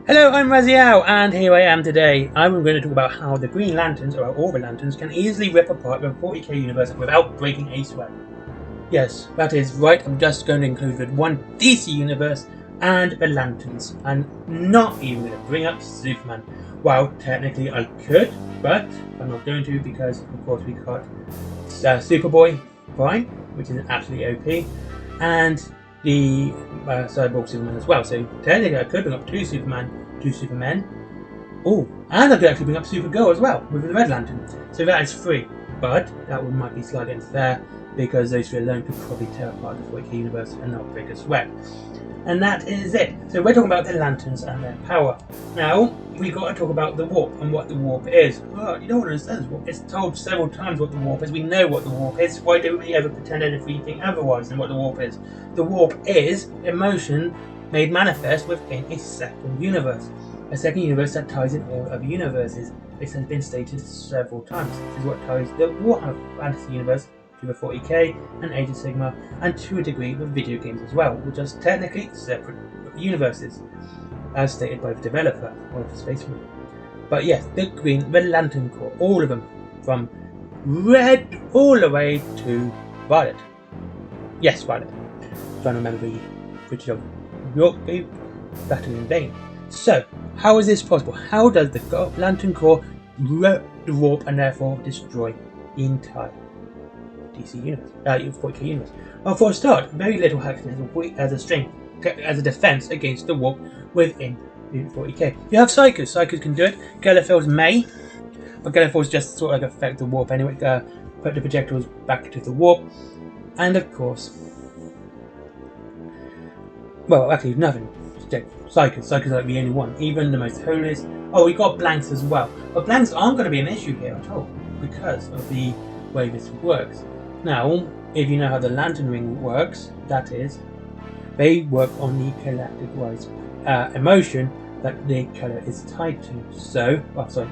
Hello, I'm Raziel, and here I am today. I'm going to talk about how the Green Lanterns, or all the Lanterns, can easily rip apart the 40k universe without breaking a sweat. Yes, that is right. I'm just going to include the one DC universe and the Lanterns, and not even going to bring up Superman. Well, technically I could, but I'm not going to because, of course, we got Superboy Prime, which is absolutely OP, and the Cyborg Superman as well. So technically I could bring up two Supermen. Oh, and I could actually bring up Supergirl as well with the Red Lantern. So that is three, but that might be slightly unfair because those three alone could probably tear apart the 40k universe and not break a sweat. And that is it. So we're talking about the Lanterns and their power. Now, we got to talk about the warp and what the warp is. Well, you don't understand warp. It's told several times what the warp is. We know what the warp is. Why do we ever pretend anything otherwise than what the warp is? The warp is emotion made manifest within a second universe. A second universe that ties in all other universes. This has been stated several times. This is what ties the Warhammer Fantasy universe to the 40k and Age of Sigmar, and to a degree with video games as well, which are technically separate universes, as stated by the developer of Space Marine. But yes, the Lantern Corps, all of them, from red all the way to violet. Yes, violet. I'm trying to remember the British of York gave battle in vain. So, how is this possible? How does the Lantern Corps warp and therefore destroy the entire DC universe, 40k universe? Well, for a start, very little acts as a strength, as a defense against the warp within the 40k. You have Psychers. Psychers can do it. Gellerfelds may, but Gellerfelds just sort of affect the warp anyway. Put the projectiles back to the warp, and of course, well, actually nothing. Psychers are the only one. Even the most holiest. Oh, we got blanks as well, but blanks aren't going to be an issue here at all because of the way this works. Now, if you know how the Lantern Ring works, that is, they work on the galactic-wise emotion that the colour is tied to. So,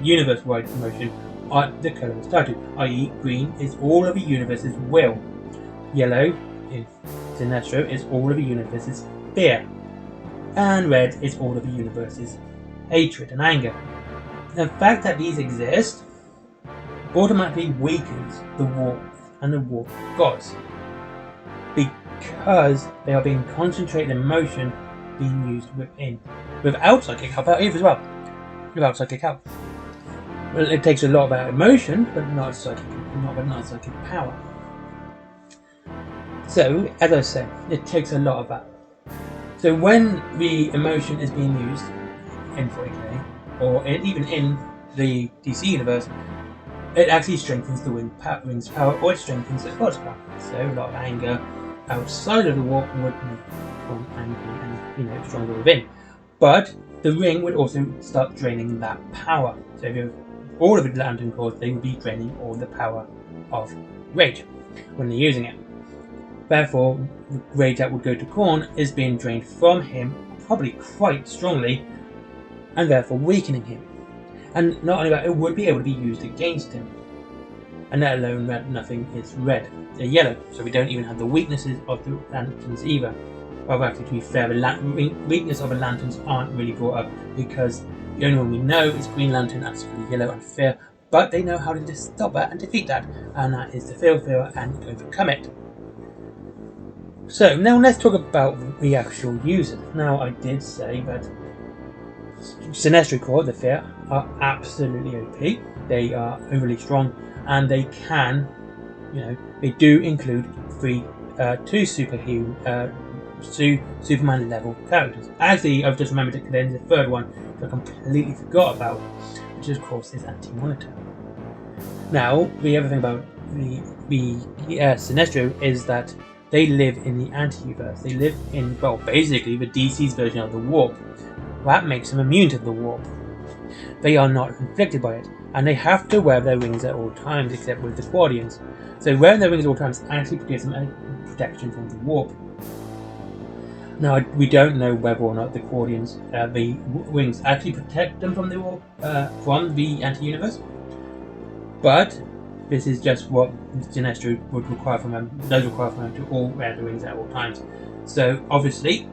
universe-wide emotion the colour is tied to, i.e. green is all of the universe's will. Yellow, is Sinestro, is all of the universe's fear. And red is all of the universe's hatred and anger. The fact that these exist automatically weakens the warp and the warp gods, because they are being concentrated emotion being used within, without psychic help out as well. Without psychic help. Well, it takes a lot about emotion, but not psychic power. So, as I said, it takes a lot of that. So when the emotion is being used in 40k, or even in the DC universe, it actually strengthens the ring's power, or it strengthens the god's power. So a lot of anger outside of the warp would become angry and stronger within. But the ring would also start draining that power. So if you have all of the Lantern Corps, they would be draining all the power of rage when they're using it. Therefore, the rage that would go to Khorne is being drained from him, probably quite strongly, and therefore weakening him. And not only that, it would be able to be used against him. And let alone that nothing is red. They're yellow, so we don't even have the weaknesses of the Lanterns either. Well, actually, to be fair, the weakness of the Lanterns aren't really brought up because the only one we know is Green Lantern, absolutely yellow and fear, but they know how to just stop that and defeat that, and that is to feel fear and overcome it. So, now let's talk about the actual users. Now, I did say that Sinestro Corps, the Fear, are absolutely OP. They are overly strong, and they can, they do include two Superman level characters. Actually, I've just remembered to there's a third one that I completely forgot about, which of course is Anti-Monitor. Now, the other thing about the Sinestro is that they live in the anti-universe. They live in, well, basically the DC's version of the warp. That makes them immune to the warp. They are not inflicted by it, and they have to wear their rings at all times, except with the Guardians. So wearing their rings at all times actually gives them a protection from the warp. Now, we don't know whether or not the Guardians, the rings, actually protect them from the warp, from the anti-universe, but this is just what Sinestro would require from them, to all wear the rings at all times. So obviously,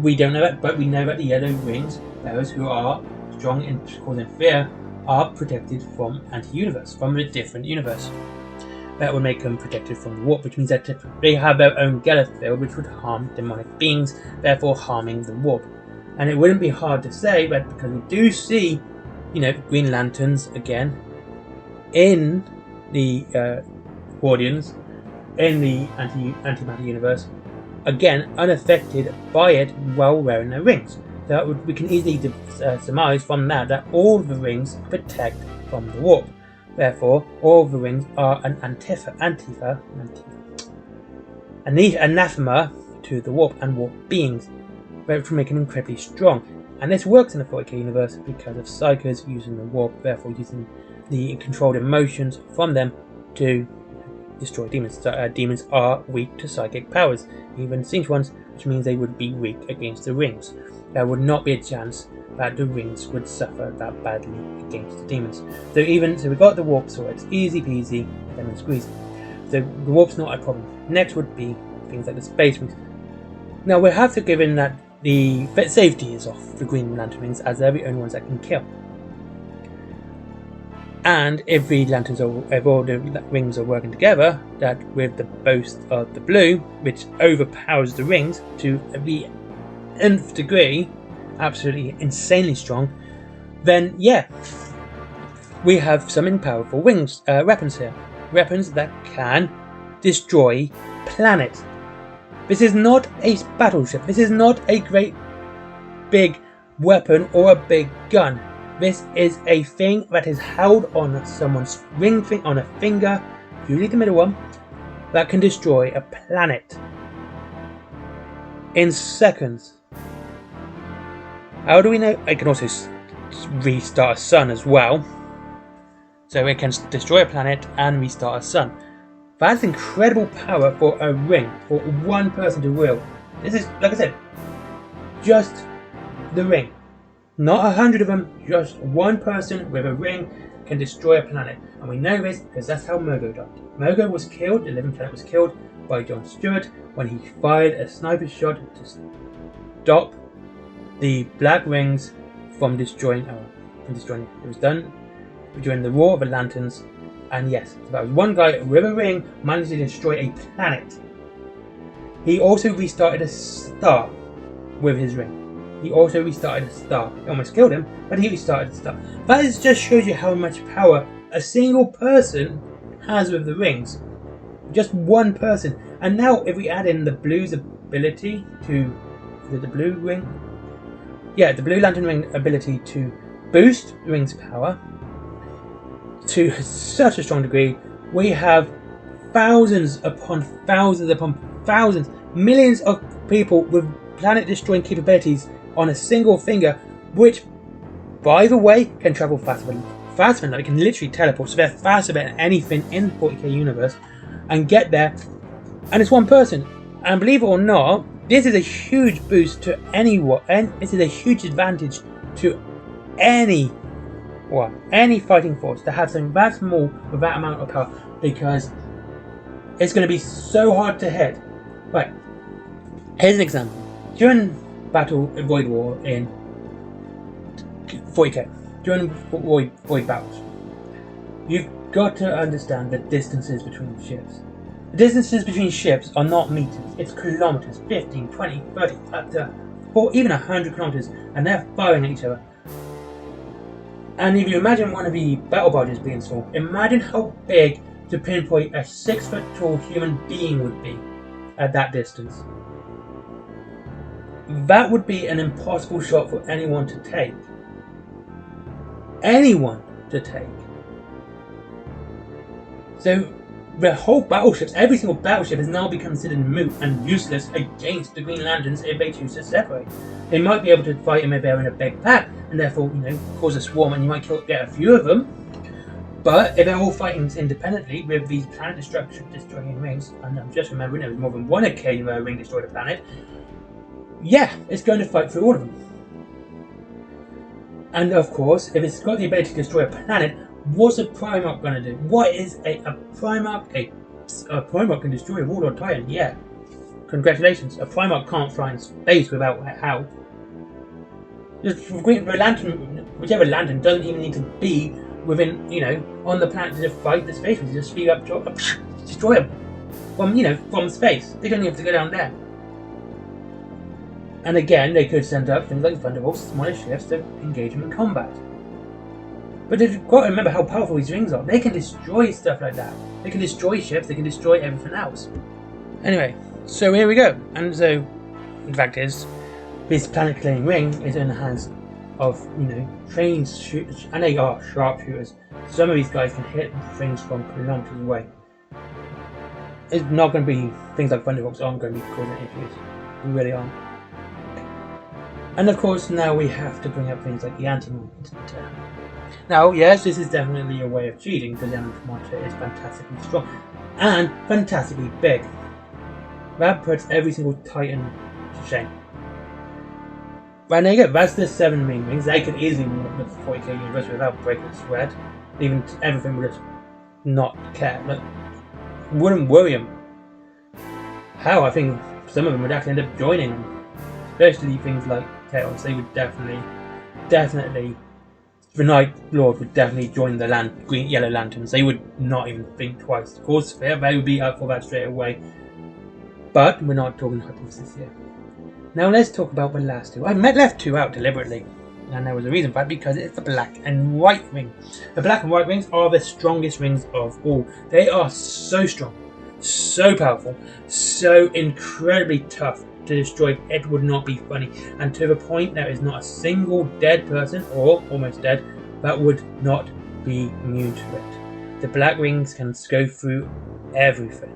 we don't know that, but we know that the yellow rings bearers, who are strong in causing fear, are protected from anti-universe, from a different universe. That would make them protected from the warp, which means that they have their own Geleth field, which would harm demonic beings, therefore harming the warp. And it wouldn't be hard to say, but because we do see, Green Lanterns again in the Guardians, in the antimatter universe, again unaffected by it while wearing their rings. So we can easily surmise from that all the rings protect from the warp. Therefore, all the rings are an anathema to the warp and warp beings, which will make them incredibly strong. And this works in the 40k universe because of psychers using the warp, therefore using the controlled emotions from them to destroy demons. So, demons are weak to psychic powers, even synch ones, which means they would be weak against the rings. There would not be a chance that the rings would suffer that badly against the demons. So we got the warp, so it's easy peasy, lemon squeezy. So the warp's not a problem. Next would be things like the space rings. Now we have to give in that the safety is off the Green Lantern rings, as they're the only ones that can kill. And if all the rings are working together, that with the boast of the blue, which overpowers the rings to the nth degree, absolutely insanely strong, then yeah, we have some powerful weapons here. Weapons that can destroy planets. This is not a battleship. This is not a great big weapon or a big gun. This is a thing that is held on someone's ring on a finger, usually the middle one, that can destroy a planet in seconds. How do we know? It can also restart a sun as well. So it can destroy a planet and restart a sun. That's incredible power for a ring, for one person to wield. This is, like I said, just the ring. Not 100 of them, just one person with a ring can destroy a planet. And we know this because that's how Mogo died. Mogo was killed, the living planet was killed by John Stewart when he fired a sniper shot to stop the Black Rings from destroying it. It was done during the War of the Lanterns, and yes, that was one guy with a ring managed to destroy a planet. He also restarted a star with his ring. He also restarted a star. It almost killed him, but he restarted the star. That just shows you how much power a single person has with the rings. Just one person. And now if we add in the blue's ability to the blue ring, the Blue Lantern ring ability to boost the ring's power to such a strong degree, we have thousands upon thousands upon thousands, millions of people with planet destroying capabilities on a single finger, which, by the way, can travel faster than that. It can literally teleport, so they're faster than anything in the 40k universe, and get there. And it's one person. And believe it or not, this is a huge boost to anyone, and this is a huge advantage to any fighting force to have something that small with that amount of power, because it's going to be so hard to hit. Right, here's an example. During Battle of Void War in 40k, during Void battles, you've got to understand the distances between ships. The distances between ships are not meters, it's kilometers, 15, 20, 30, up to even 100 kilometers, and they're firing at each other. And if you imagine one of the battle barges being small, imagine how big to pinpoint a 6 foot tall human being would be at that distance. That would be an impossible shot for anyone to take. Anyone to take. So the whole battleships, every single battleship has now become considered moot and useless against the Green Lanterns if they choose to separate. They might be able to fight them if they're in a big pack, and therefore, cause a swarm, and you might get a few of them. But if they're all fighting independently with these planet destroying rings, and I'm just remembering there was more than one occasion where a ring destroyed a planet, it's going to fight through all of them. And of course, if it's got the ability to destroy a planet, what's a Primarch going to do? What is a Primarch? A Primarch can destroy a Warlord Titan, congratulations, a Primarch can't fly in space without help. The lantern, whichever lantern doesn't even need to be within, on the planet to fight the space race. Just speed up, destroy them from space. They don't even have to go down there. And again, they could send up things like Thunderbolts, smaller ships to engage them in combat. But you've got to remember how powerful these rings are. They can destroy stuff like that. They can destroy ships. They can destroy everything else. Anyway, so here we go. And so, the fact is, this planet-killing ring is in the hands of, trained shooters, and they are sharpshooters. Some of these guys can hit things from kilometers away. It's not going to be things like Thunderbolts aren't going to be causing issues. They really aren't. And of course, now we have to bring up things like the anti-monitor. Now, yes, this is definitely a way of cheating because the anti-monitor is fantastically strong and fantastically big. That puts every single Titan to shame. Right, there you go. That's the 7 main rings. They could easily win the 40k universe without breaking a sweat. Even everything would just not care. Like, wouldn't worry them. How? I think some of them would actually end up joining them. Especially things like Chaos. They would definitely, the Night Lord would definitely join the Yellow Lanterns. They would not even think twice. Of course, they would be up for that straight away. But we're not talking hypothesis here. Now let's talk about the last two. I left 2 out deliberately, and there was a reason for that, because it's the black and white ring. The black and white rings are the strongest rings of all. They are so strong, so powerful, so incredibly tough to destroy. It would not be funny, and to the point there is not a single dead person, or almost dead, that would not be immune to it. The black rings can go through everything,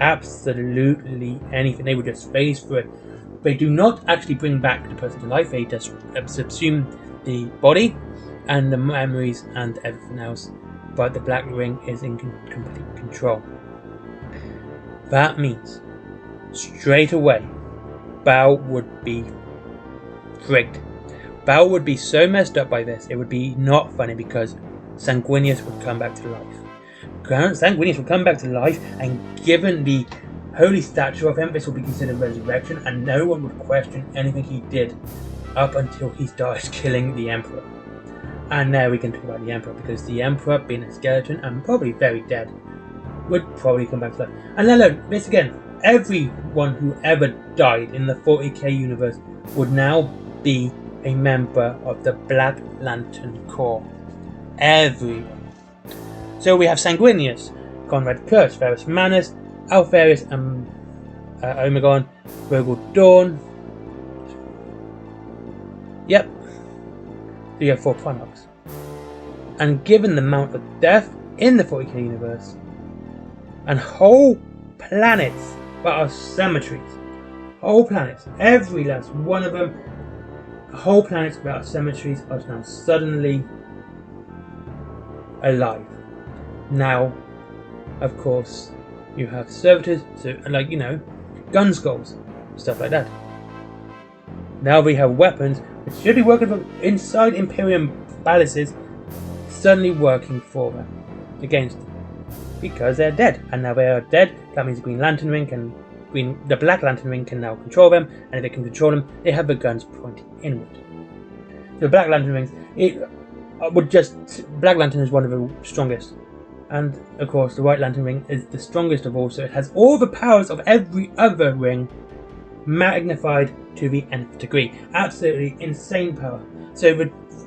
absolutely anything. They would just phase through it. They do not actually bring back the person to life. They just subsume the body and the memories and everything else. But the black ring is in complete control. That means straight away Bao would be frigged. Bao would be so messed up by this, it would be not funny, because Sanguinius would come back to life. Sanguinius would come back to life, and given the holy stature of him, this will be considered resurrection, and no one would question anything he did up until he started killing the Emperor. And now we can talk about the Emperor, because the Emperor, being a skeleton and probably very dead, would probably come back to life. And now look, this again, everyone who ever died in the 40k universe would now be a member of the Black Lantern Corps. Everyone. So we have Sanguinius, Conrad Kurtz, Ferrus Manus, Alpharius and Omegon, Rogel Dawn. Yep. So you have 4 Primarchs. And given the amount of death in the 40k universe, and whole planets that are cemeteries, whole planets, every last one of them, whole planets that are cemeteries are now suddenly alive. Now, of course, you have servitors, so like, gun skulls, stuff like that. Now we have weapons which should be working from inside Imperium palaces, suddenly working for them, against them, because they're dead. And now they are dead, that means the Black Lantern Ring can now control them, and if they can control them, they have the guns pointing inward. The Black Lantern Rings, Black Lantern is one of the strongest. And of course, the White Lantern Ring is the strongest of all, so it has all the powers of every other ring magnified to the nth degree. Absolutely insane power. So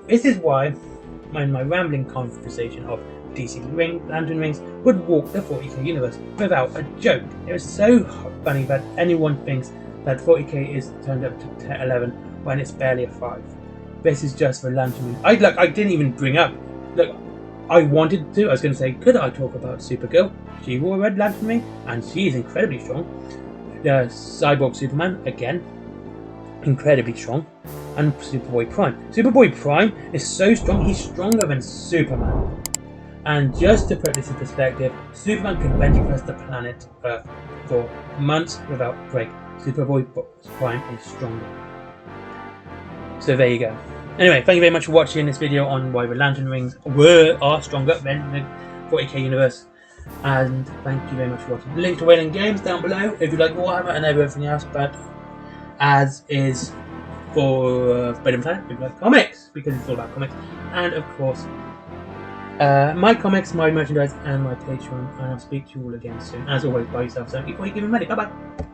this is why, in my rambling conversation of DC Lantern Rings would walk the 40k universe without a joke. It was so funny that anyone thinks that 40k is turned up to 11 when it's barely a 5. This is just the Lantern Ring. I didn't even bring up. Look, I wanted to. I was going to say, could I talk about Supergirl? She wore a red Lantern Ring, and she is incredibly strong. Cyborg Superman, again, incredibly strong. And Superboy Prime. Superboy Prime is so strong, he's stronger than Superman. And just to put this in perspective, Superman could bench press the planet Earth for months without break. Superboy Prime is stronger. So there you go. Anyway, thank you very much for watching this video on why the Lantern Rings are stronger than the 40k universe. And thank you very much for watching. Link to Wayland Games down below if you like Warhammer and everything else, but as is for Freedom Time if you like comics, because it's all about comics. And of course, my comics, my merchandise, and my Patreon. And I'll speak to you all again soon. As always, buy yourself something before you give me money. Bye bye.